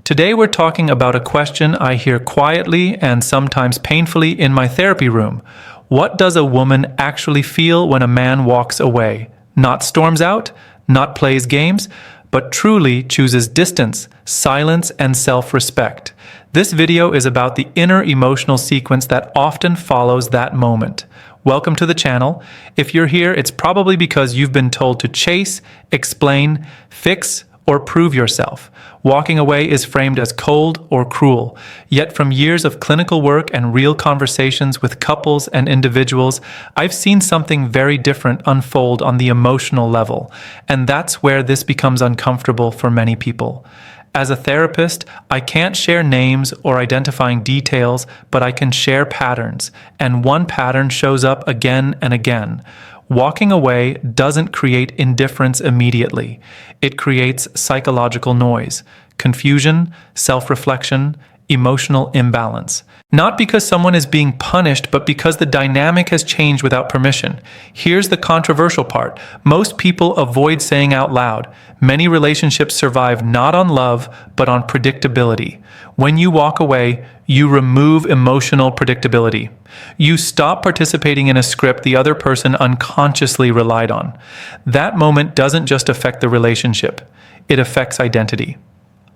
Today we're talking about a question I hear quietly and sometimes painfully in my therapy room. What does a woman actually feel when a man walks away? Not storms out, not plays games, but truly chooses distance, silence, and self-respect. This video is about the inner emotional sequence that often follows that moment. Welcome to the channel. If you're here, it's probably because you've been told to chase, explain, fix, or prove yourself. Walking away is framed as cold or cruel. Yet from years of clinical work and real conversations with couples and individuals, I've seen something very different unfold on the emotional level. And that's where this becomes uncomfortable for many people. As a therapist, I can't share names or identifying details, but I can share patterns. And one pattern shows up again and again. Walking away doesn't create indifference immediately. It creates psychological noise, confusion, self-reflection, emotional imbalance. Not because someone is being punished, but because the dynamic has changed without permission. Here's the controversial part. Most people avoid saying out loud. Many relationships survive not on love, but on predictability. When you walk away, you remove emotional predictability. You stop participating in a script the other person unconsciously relied on. That moment doesn't just affect the relationship, it affects identity.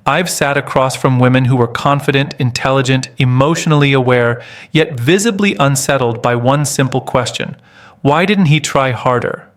I've sat across from women who were confident, intelligent, emotionally aware, yet visibly unsettled by one simple question. Why didn't he try harder?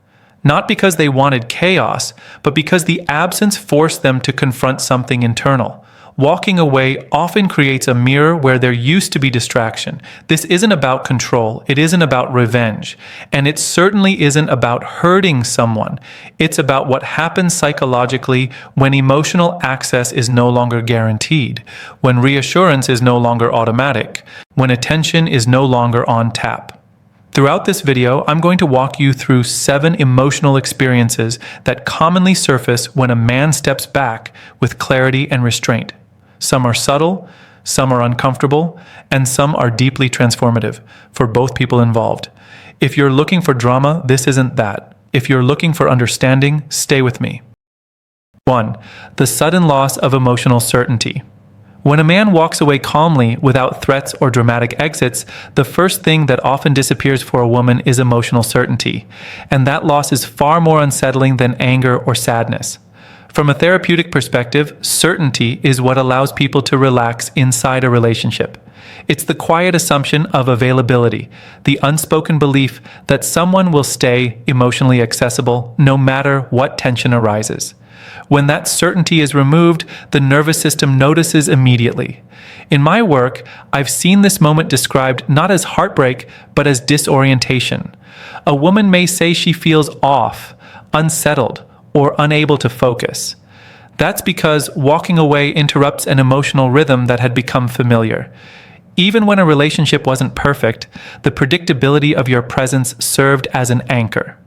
Not because they wanted chaos, but because the absence forced them to confront something internal. Walking away often creates a mirror where there used to be distraction. This isn't about control. It isn't about revenge. And it certainly isn't about hurting someone. It's about what happens psychologically when emotional access is no longer guaranteed, when reassurance is no longer automatic, when attention is no longer on tap. Throughout this video, I'm going to walk you through 7 emotional experiences that commonly surface when a man steps back with clarity and restraint. Some are subtle, some are uncomfortable, and some are deeply transformative for both people involved. If you're looking for drama, this isn't that. If you're looking for understanding, stay with me. 1. The sudden loss of emotional certainty. When a man walks away calmly without threats or dramatic exits, the first thing that often disappears for a woman is emotional certainty. And that loss is far more unsettling than anger or sadness. From a therapeutic perspective, certainty is what allows people to relax inside a relationship. It's the quiet assumption of availability, the unspoken belief that someone will stay emotionally accessible no matter what tension arises. When that certainty is removed, the nervous system notices immediately. In my work, I've seen this moment described not as heartbreak, but as disorientation. A woman may say she feels off, unsettled, or unable to focus. That's because walking away interrupts an emotional rhythm that had become familiar. Even when a relationship wasn't perfect, the predictability of your presence served as an anchor.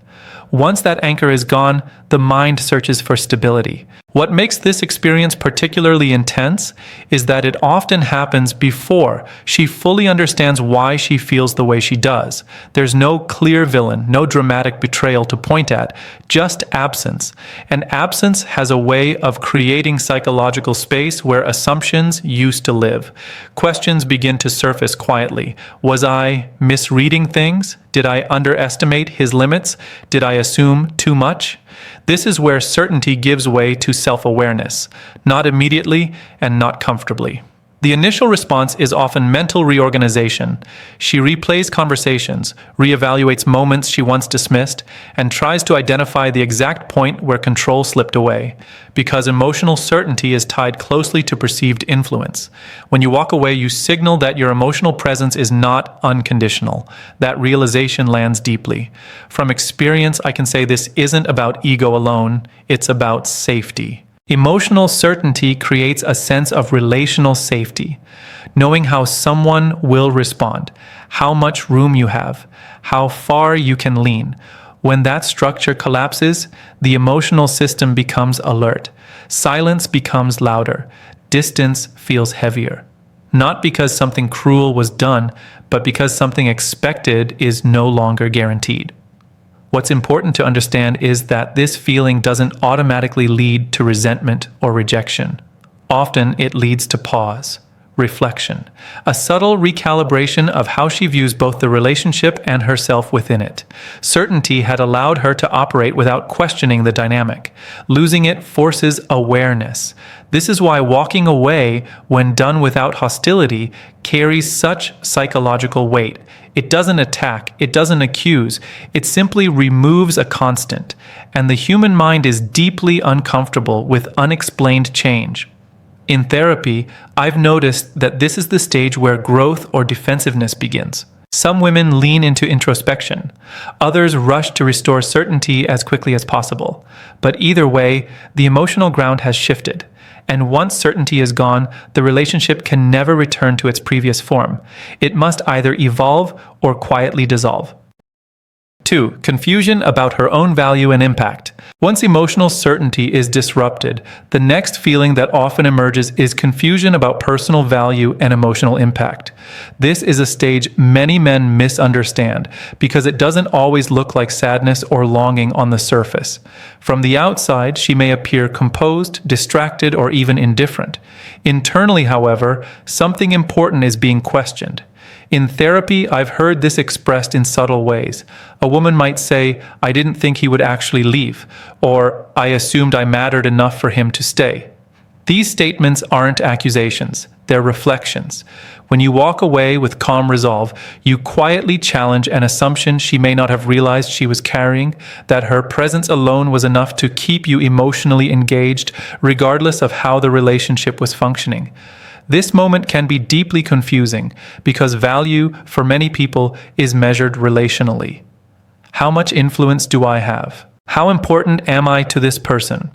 Once that anchor is gone, the mind searches for stability. What makes this experience particularly intense is that it often happens before she fully understands why she feels the way she does. There's no clear villain, no dramatic betrayal to point at, just absence. And absence has a way of creating psychological space where assumptions used to live. Questions begin to surface quietly. Was I misreading things? Did I underestimate his limits? Did I assume too much? This is where certainty gives way to self-awareness, not immediately and not comfortably. The initial response is often mental reorganization. She replays conversations, reevaluates moments she once dismissed, and tries to identify the exact point where control slipped away, because emotional certainty is tied closely to perceived influence. When you walk away, you signal that your emotional presence is not unconditional. That realization lands deeply. From experience, I can say this isn't about ego alone, it's about safety. Emotional certainty creates a sense of relational safety, knowing how someone will respond, how much room you have, how far you can lean. When that structure collapses, the emotional system becomes alert. Silence becomes louder. Distance feels heavier. Not because something cruel was done, but because something expected is no longer guaranteed. What's important to understand is that this feeling doesn't automatically lead to resentment or rejection. Often it leads to pause, reflection, a subtle recalibration of how she views both the relationship and herself within it. Certainty had allowed her to operate without questioning the dynamic. Losing it forces awareness. This is why walking away, when done without hostility, carries such psychological weight. It doesn't attack, it doesn't accuse, it simply removes a constant. And the human mind is deeply uncomfortable with unexplained change. In therapy, I've noticed that this is the stage where growth or defensiveness begins. Some women lean into introspection. Others rush to restore certainty as quickly as possible. But either way, the emotional ground has shifted. And once certainty is gone, the relationship can never return to its previous form. It must either evolve or quietly dissolve. 2. Confusion about her own value and impact. Once emotional certainty is disrupted, the next feeling that often emerges is confusion about personal value and emotional impact. This is a stage many men misunderstand because it doesn't always look like sadness or longing on the surface. From the outside, she may appear composed, distracted, or even indifferent. Internally, however, something important is being questioned. In therapy, I've heard this expressed in subtle ways. A woman might say, "I didn't think he would actually leave," or "I assumed I mattered enough for him to stay." These statements aren't accusations, they're reflections. When you walk away with calm resolve, you quietly challenge an assumption she may not have realized she was carrying, that her presence alone was enough to keep you emotionally engaged, regardless of how the relationship was functioning. This moment can be deeply confusing because value for many people is measured relationally. How much influence do I have? How important am I to this person?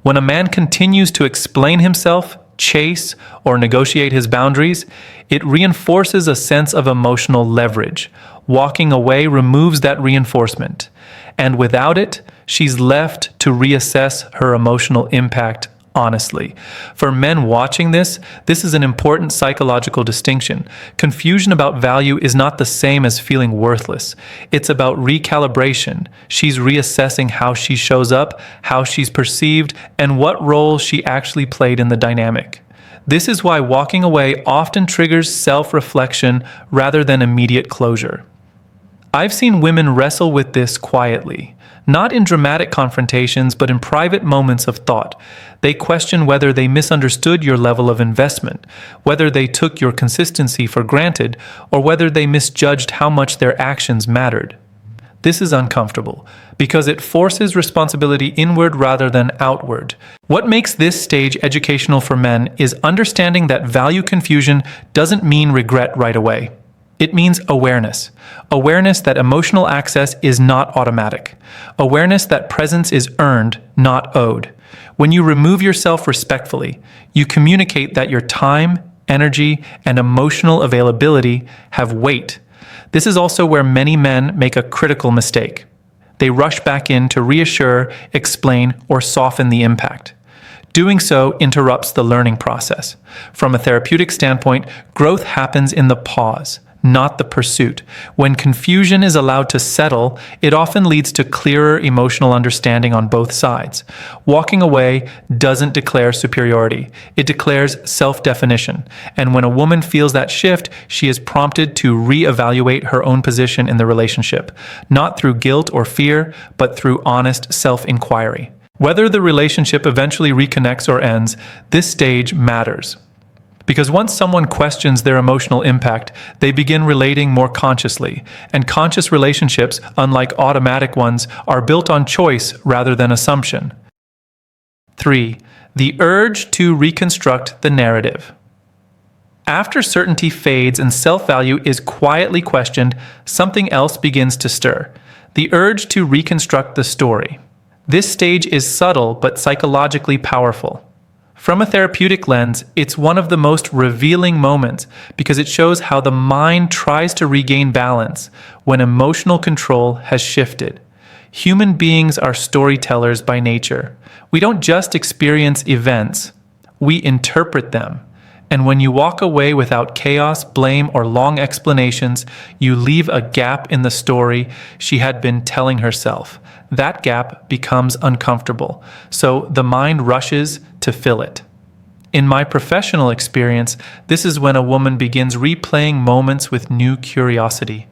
When a man continues to explain himself, chase, or negotiate his boundaries, it reinforces a sense of emotional leverage. Walking away removes that reinforcement. And without it, she's left to reassess her emotional impact honestly. For men watching this is an important psychological distinction. Confusion about value is not the same as feeling worthless. It's about recalibration. She's reassessing how she shows up, how she's perceived, and what role she actually played in the dynamic. This is why walking away often triggers self-reflection rather than immediate closure. I've seen women wrestle with this quietly. Not in dramatic confrontations, but in private moments of thought. They question whether they misunderstood your level of investment, whether they took your consistency for granted, or whether they misjudged how much their actions mattered. This is uncomfortable, because it forces responsibility inward rather than outward. What makes this stage educational for men is understanding that value confusion doesn't mean regret right away. It means awareness. Awareness that emotional access is not automatic. Awareness that presence is earned, not owed. When you remove yourself respectfully, you communicate that your time, energy, and emotional availability have weight. This is also where many men make a critical mistake. They rush back in to reassure, explain, or soften the impact. Doing so interrupts the learning process. From a therapeutic standpoint, growth happens in the pause, not the pursuit. When confusion is allowed to settle, it often leads to clearer emotional understanding on both sides. Walking away doesn't declare superiority. It declares self-definition. And when a woman feels that shift, she is prompted to reevaluate her own position in the relationship, not through guilt or fear, but through honest self-inquiry. Whether the relationship eventually reconnects or ends, this stage matters. Because once someone questions their emotional impact, they begin relating more consciously. And conscious relationships, unlike automatic ones, are built on choice rather than assumption. 3. The urge to reconstruct the narrative. After certainty fades and self-value is quietly questioned, something else begins to stir. The urge to reconstruct the story. This stage is subtle but psychologically powerful. From a therapeutic lens, it's one of the most revealing moments because it shows how the mind tries to regain balance when emotional control has shifted. Human beings are storytellers by nature. We don't just experience events, we interpret them. And when you walk away without chaos, blame, or long explanations, you leave a gap in the story she had been telling herself. That gap becomes uncomfortable, so the mind rushes to fill it. In my professional experience, this is when a woman begins replaying moments with new curiosity.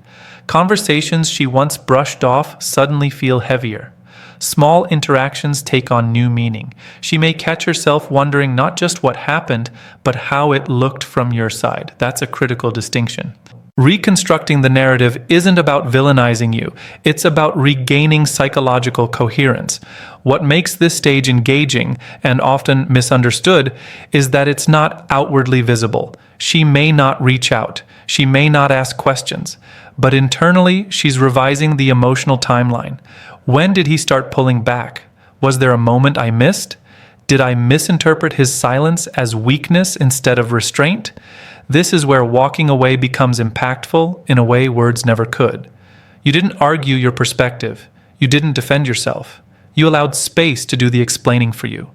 Conversations she once brushed off suddenly feel heavier. Small interactions take on new meaning. She may catch herself wondering not just what happened, but how it looked from your side. That's a critical distinction. Reconstructing the narrative isn't about villainizing you. It's about regaining psychological coherence. What makes this stage engaging and often misunderstood is that it's not outwardly visible. She may not reach out. She may not ask questions. But internally, she's revising the emotional timeline. When did he start pulling back? Was there a moment I missed? Did I misinterpret his silence as weakness instead of restraint? This is where walking away becomes impactful in a way words never could. You didn't argue your perspective. You didn't defend yourself. You allowed space to do the explaining for you.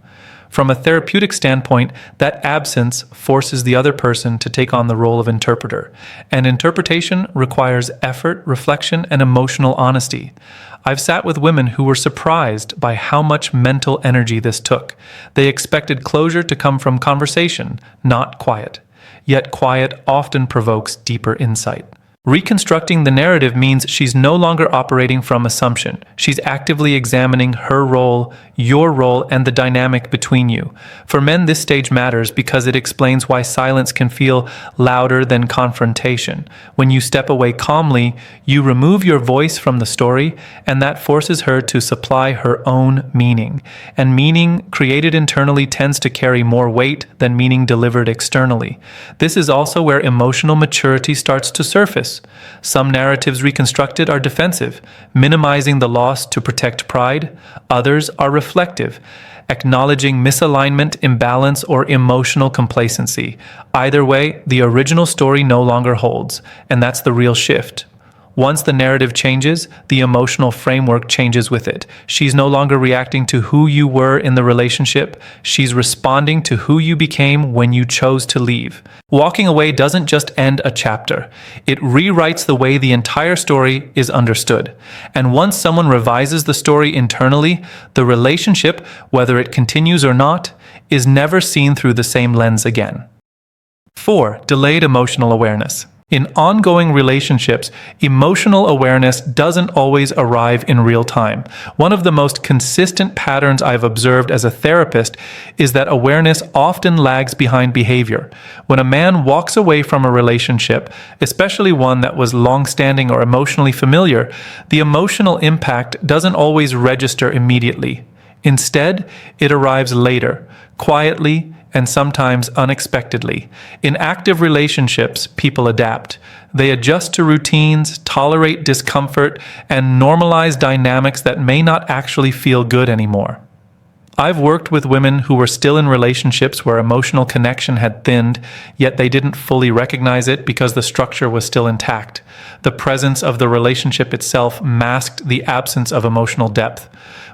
From a therapeutic standpoint, that absence forces the other person to take on the role of interpreter. And interpretation requires effort, reflection, and emotional honesty. I've sat with women who were surprised by how much mental energy this took. They expected closure to come from conversation, not quiet. Yet quiet often provokes deeper insight. Reconstructing the narrative means she's no longer operating from assumption. She's actively examining her role, your role, and the dynamic between you. For men, this stage matters because it explains why silence can feel louder than confrontation. When you step away calmly, you remove your voice from the story, and that forces her to supply her own meaning. And meaning created internally tends to carry more weight than meaning delivered externally. This is also where emotional maturity starts to surface. Some narratives reconstructed are defensive, minimizing the loss to protect pride. Others are reflective, acknowledging misalignment, imbalance, or emotional complacency. Either way, the original story no longer holds, and that's the real shift. Once the narrative changes, the emotional framework changes with it. She's no longer reacting to who you were in the relationship. She's responding to who you became when you chose to leave. Walking away doesn't just end a chapter. It rewrites the way the entire story is understood. And once someone revises the story internally, the relationship, whether it continues or not, is never seen through the same lens again. 4. Delayed emotional awareness. In ongoing relationships, emotional awareness doesn't always arrive in real time. One of the most consistent patterns I've observed as a therapist is that awareness often lags behind behavior. When a man walks away from a relationship, especially one that was long-standing or emotionally familiar, the emotional impact doesn't always register immediately. Instead, it arrives later, quietly, and sometimes unexpectedly. In active relationships, people adapt. They adjust to routines, tolerate discomfort, and normalize dynamics that may not actually feel good anymore. I've worked with women who were still in relationships where emotional connection had thinned, yet they didn't fully recognize it because the structure was still intact. The presence of the relationship itself masked the absence of emotional depth.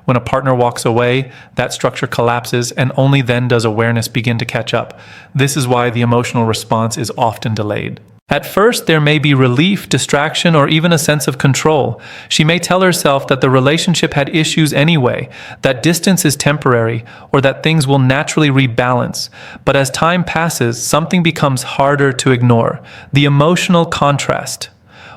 When a partner walks away, that structure collapses, and only then does awareness begin to catch up. This is why the emotional response is often delayed. At first, there may be relief, distraction, or even a sense of control. She may tell herself that the relationship had issues anyway, that distance is temporary, or that things will naturally rebalance. But as time passes, something becomes harder to ignore: the emotional contrast.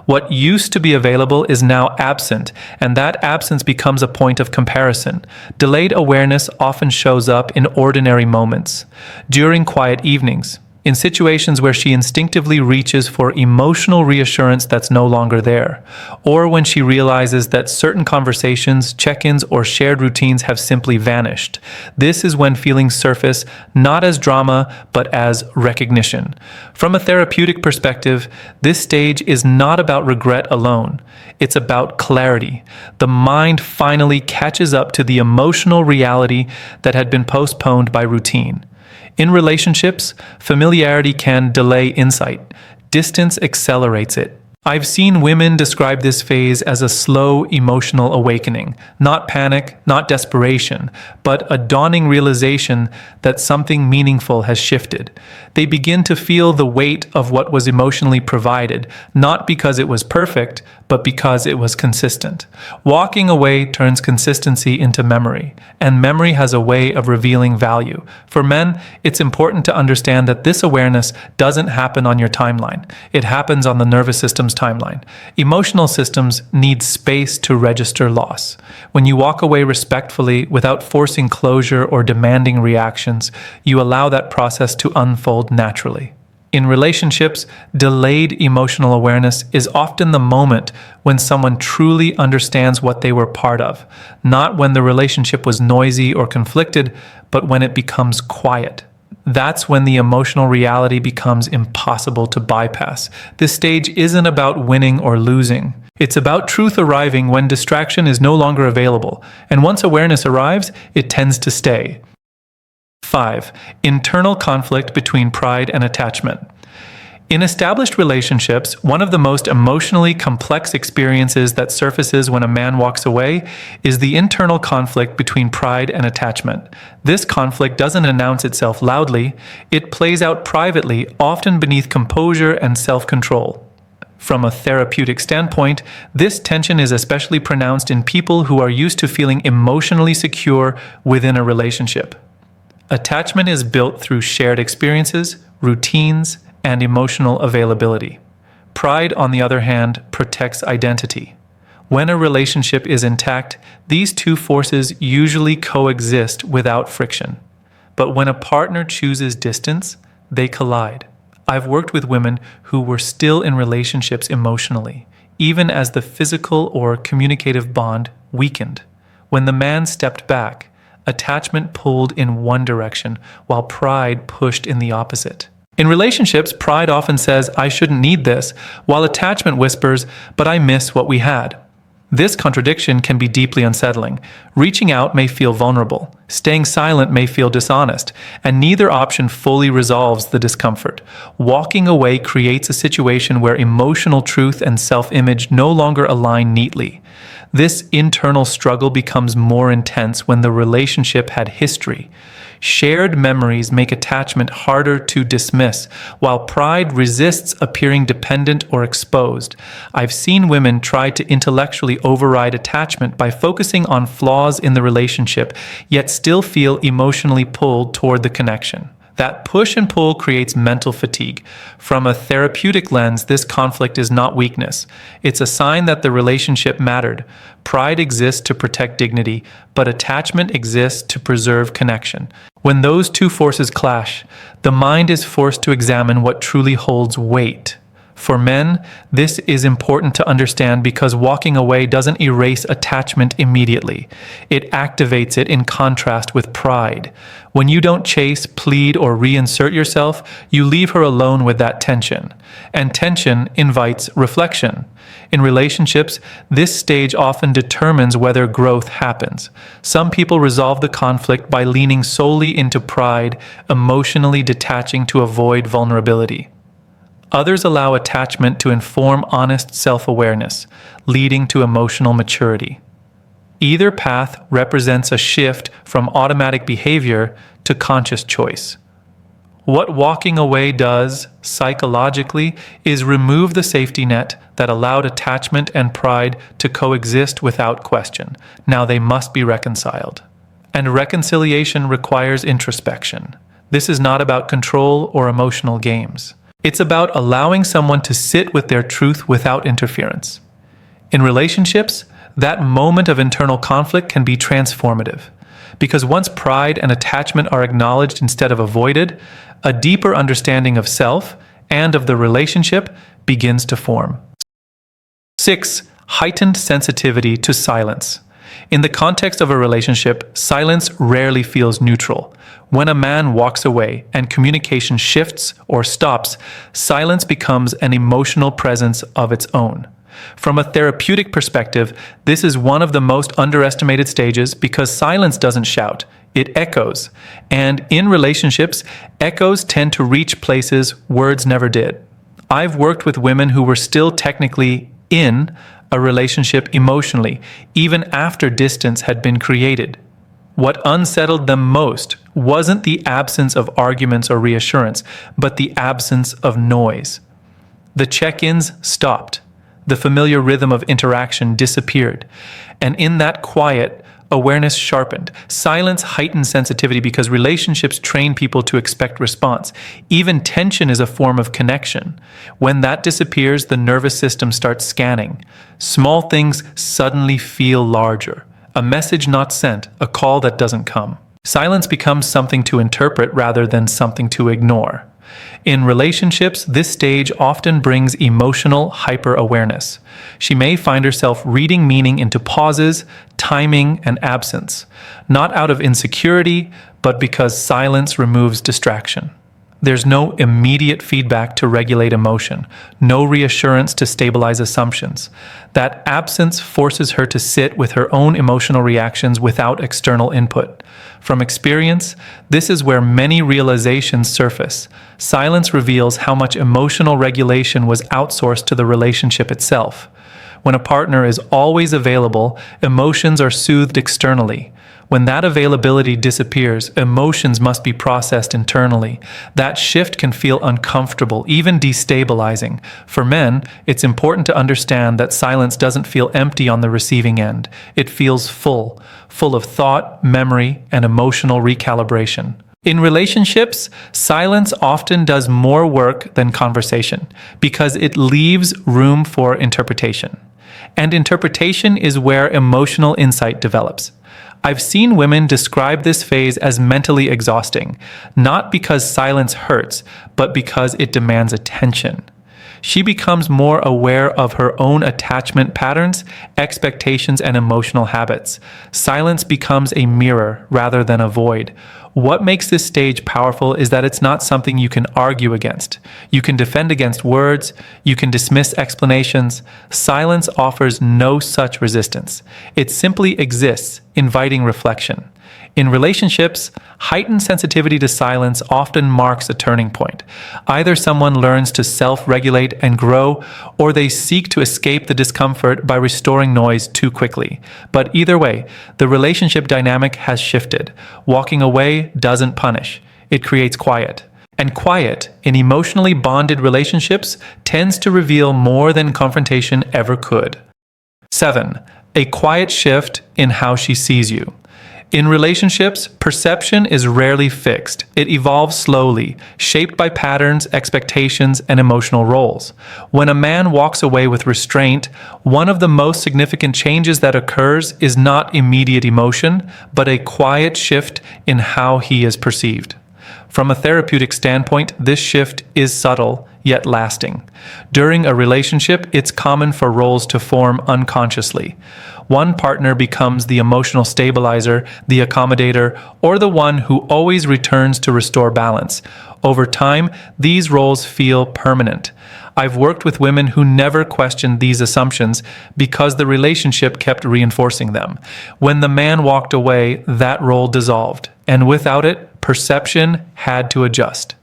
What used to be available is now absent, and that absence becomes a point of comparison. Delayed awareness often shows up in ordinary moments, during quiet evenings, in situations where she instinctively reaches for emotional reassurance that's no longer there, or when she realizes that certain conversations, check-ins, or shared routines have simply vanished. This is when feelings surface not as drama, but as recognition. From a therapeutic perspective, this stage is not about regret alone. It's about clarity. The mind finally catches up to the emotional reality that had been postponed by routine. In relationships, familiarity can delay insight. Distance accelerates it. I've seen women describe this phase as a slow emotional awakening, not panic, not desperation, but a dawning realization that something meaningful has shifted. They begin to feel the weight of what was emotionally provided, not because it was perfect, but because it was consistent. Walking away turns consistency into memory, and memory has a way of revealing value. For men, it's important to understand that this awareness doesn't happen on your timeline. It happens on the nervous system's timeline. Emotional systems need space to register loss. When you walk away respectfully without forcing closure or demanding reactions, you allow that process to unfold naturally. In relationships, delayed emotional awareness is often the moment when someone truly understands what they were part of, not when the relationship was noisy or conflicted, but when it becomes quiet. That's when the emotional reality becomes impossible to bypass. This stage isn't about winning or losing. It's about truth arriving when distraction is no longer available, and once awareness arrives, it tends to stay. 5. Internal conflict between pride and attachment. In established relationships, one of the most emotionally complex experiences that surfaces when a man walks away is the internal conflict between pride and attachment. This conflict doesn't announce itself loudly, it plays out privately, often beneath composure and self-control. From a therapeutic standpoint, this tension is especially pronounced in people who are used to feeling emotionally secure within a relationship. Attachment is built through shared experiences, routines, and emotional availability. Pride, on the other hand, protects identity. When a relationship is intact, these two forces usually coexist without friction. But when a partner chooses distance, they collide. I've worked with women who were still in relationships emotionally, even as the physical or communicative bond weakened. When the man stepped back, attachment pulled in one direction, while pride pushed in the opposite. In relationships, pride often says, "I shouldn't need this," while attachment whispers, "But I miss what we had." This contradiction can be deeply unsettling. Reaching out may feel vulnerable, staying silent may feel dishonest, and neither option fully resolves the discomfort. Walking away creates a situation where emotional truth and self-image no longer align neatly. This internal struggle becomes more intense when the relationship had history. Shared memories make attachment harder to dismiss, while pride resists appearing dependent or exposed. I've seen women try to intellectually override attachment by focusing on flaws in the relationship, yet still feel emotionally pulled toward the connection. That push and pull creates mental fatigue. From a therapeutic lens, this conflict is not weakness. It's a sign that the relationship mattered. Pride exists to protect dignity, but attachment exists to preserve connection. When those two forces clash, the mind is forced to examine what truly holds weight. For men, this is important to understand because walking away doesn't erase attachment immediately. It activates it in contrast with pride. When you don't chase, plead, or reinsert yourself, you leave her alone with that tension. And tension invites reflection. In relationships, this stage often determines whether growth happens. Some people resolve the conflict by leaning solely into pride, emotionally detaching to avoid vulnerability. Others allow attachment to inform honest self-awareness, leading to emotional maturity. Either path represents a shift from automatic behavior to conscious choice. What walking away does, psychologically, is remove the safety net that allowed attachment and pride to coexist without question. Now they must be reconciled. And reconciliation requires introspection. This is not about control or emotional games. It's about allowing someone to sit with their truth without interference. In relationships, that moment of internal conflict can be transformative, because once pride and attachment are acknowledged instead of avoided, a deeper understanding of self and of the relationship begins to form. 6. Heightened sensitivity to silence. In the context of a relationship, silence rarely feels neutral. When a man walks away and communication shifts or stops, silence becomes an emotional presence of its own. From a therapeutic perspective, this is one of the most underestimated stages because silence doesn't shout, it echoes. And in relationships, echoes tend to reach places words never did. I've worked with women who were still technically in a relationship emotionally, even after distance had been created. What unsettled them most wasn't the absence of arguments or reassurance, but the absence of noise. The check-ins stopped. The familiar rhythm of interaction disappeared. And in that quiet, awareness sharpened. Silence heightened sensitivity because relationships train people to expect response. Even tension is a form of connection. When that disappears, the nervous system starts scanning. Small things suddenly feel larger. A message not sent, a call that doesn't come. Silence becomes something to interpret rather than something to ignore. In relationships, this stage often brings emotional hyper-awareness. She may find herself reading meaning into pauses, timing, and absence, not out of insecurity, but because silence removes distraction. There's no immediate feedback to regulate emotion, no reassurance to stabilize assumptions. That absence forces her to sit with her own emotional reactions without external input. From experience, this is where many realizations surface. Silence reveals how much emotional regulation was outsourced to the relationship itself. When a partner is always available, emotions are soothed externally. When that availability disappears, emotions must be processed internally. That shift can feel uncomfortable, even destabilizing. For men, it's important to understand that silence doesn't feel empty on the receiving end. It feels full of thought, memory, and emotional recalibration. In relationships, silence often does more work than conversation because it leaves room for interpretation. And interpretation is where emotional insight develops. I've seen women describe this phase as mentally exhausting, not because silence hurts, but because it demands attention. She becomes more aware of her own attachment patterns, expectations, and emotional habits. Silence becomes a mirror rather than a void. What makes this stage powerful is that it's not something you can argue against. You can defend against words, you can dismiss explanations. Silence offers no such resistance. It simply exists, inviting reflection. In relationships, heightened sensitivity to silence often marks a turning point. Either someone learns to self-regulate and grow, or they seek to escape the discomfort by restoring noise too quickly. But either way, the relationship dynamic has shifted. Walking away doesn't punish. It creates quiet. And quiet, in emotionally bonded relationships, tends to reveal more than confrontation ever could. 7. A quiet shift in how she sees you. In relationships, perception is rarely fixed. It evolves slowly, shaped by patterns, expectations, and emotional roles. When a man walks away with restraint, one of the most significant changes that occurs is not immediate emotion, but a quiet shift in how he is perceived. From a therapeutic standpoint, this shift is subtle, yet lasting. During a relationship, it's common for roles to form unconsciously. One partner becomes the emotional stabilizer, the accommodator, or the one who always returns to restore balance. Over time, these roles feel permanent. I've worked with women who never questioned these assumptions because the relationship kept reinforcing them. When the man walked away, that role dissolved, and without it, perception had to adjust.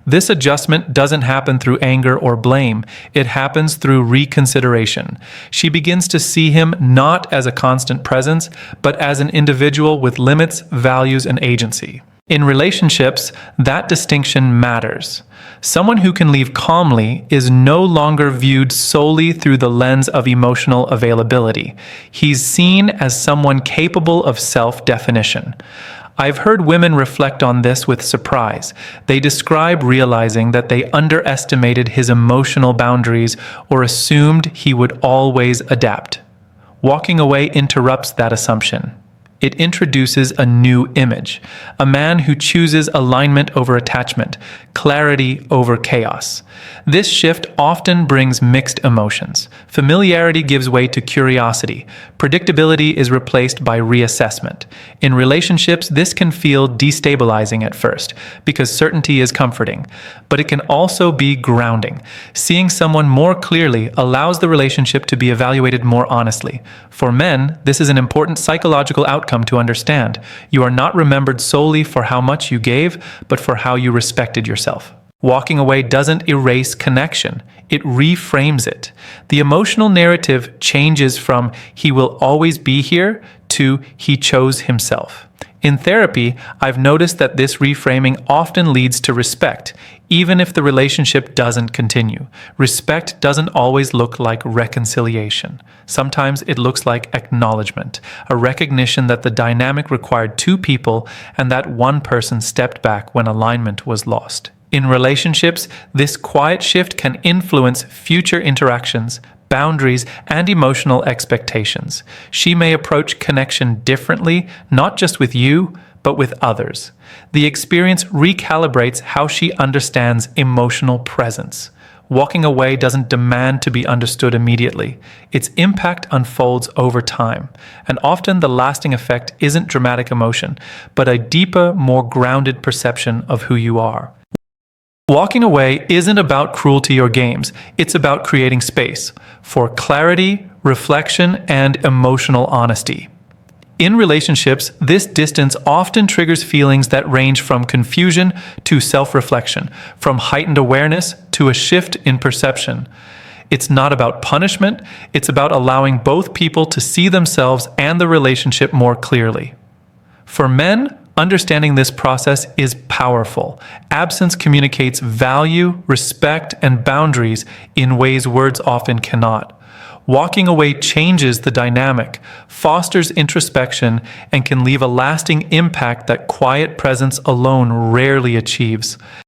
This adjustment doesn't happen through anger or blame. It happens through reconsideration. She begins to see him not as a constant presence, but as an individual with limits, values, and agency. In relationships, that distinction matters. Someone who can leave calmly is no longer viewed solely through the lens of emotional availability. He's seen as someone capable of self-definition. I've heard women reflect on this with surprise. They describe realizing that they underestimated his emotional boundaries or assumed he would always adapt. Walking away interrupts that assumption. It introduces a new image, a man who chooses alignment over attachment, clarity over chaos. This shift often brings mixed emotions. Familiarity gives way to curiosity. Predictability is replaced by reassessment. In relationships, this can feel destabilizing at first because certainty is comforting, but it can also be grounding. Seeing someone more clearly allows the relationship to be evaluated more honestly. For men, this is an important psychological outcome to understand. You are not remembered solely for how much you gave, but for how you respected yourself. Walking away doesn't erase connection, it reframes it. The emotional narrative changes from "he will always be here" to "he chose himself." In therapy, I've noticed that this reframing often leads to respect, even if the relationship doesn't continue. Respect doesn't always look like reconciliation. Sometimes it looks like acknowledgement, a recognition that the dynamic required two people and that one person stepped back when alignment was lost. In relationships, this quiet shift can influence future interactions, boundaries, and emotional expectations. She may approach connection differently, not just with you, but with others. The experience recalibrates how she understands emotional presence. Walking away doesn't demand to be understood immediately. Its impact unfolds over time, and often the lasting effect isn't dramatic emotion, but a deeper, more grounded perception of who you are. Walking away isn't about cruelty or games, it's about creating space for clarity, reflection, and emotional honesty. In relationships, this distance often triggers feelings that range from confusion to self-reflection, from heightened awareness to a shift in perception. It's not about punishment, it's about allowing both people to see themselves and the relationship more clearly. For men, understanding this process is powerful. Absence communicates value, respect, and boundaries in ways words often cannot. Walking away changes the dynamic, fosters introspection, and can leave a lasting impact that quiet presence alone rarely achieves.